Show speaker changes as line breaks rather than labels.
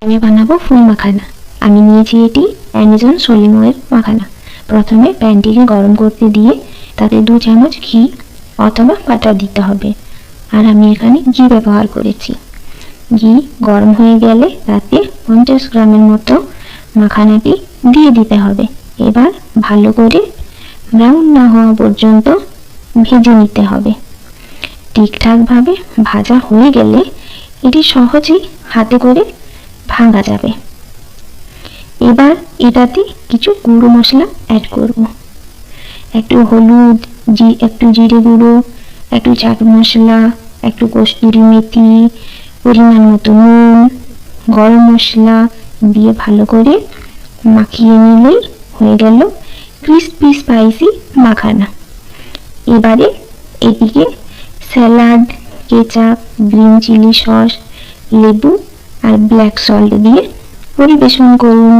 আমি বানাবো ফুল মাখানা। আমি নিয়েছি এটি অ্যামাজন সোলিং অয়েল মাখানা। প্রথমে প্যানটিকে গরম করতে দিয়ে তাতে 2 চামচ ঘি অথবা বাটার দিতে হবে। আর আমি এখানে ঘি ব্যবহার করেছি। ঘি গরম হয়ে গেলে তাতে 50 গ্রামের মতো মাখানাটি দিয়ে দিতে হবে। এবার ভালো করে ব্রাউন না হওয়া পর্যন্ত ভেজে নিতে হবে। ঠিকঠাকভাবে ভাজা হয়ে গেলে এটি সহজেই হাতে করে ভাঙা যাবে। এবার এটাতে কিছু গুঁড়ো মশলা অ্যাড করব। একটু হলুদ, একটু জিরে গুঁড়ো, একটু চাট মশলা, একটু কসুরি মেথি, পরিমাণ মতো নুন, গরম মশলা দিয়ে ভালো করে মাখিয়ে নিলেই হয়ে গেল ক্রিস্পি স্পাইসি মাখানা। এবারে এটিকে salad, ketchup, green chilli sauce, লেবু আর ব্ল্যাক সল্ট দিয়ে পরিবেশন করুন।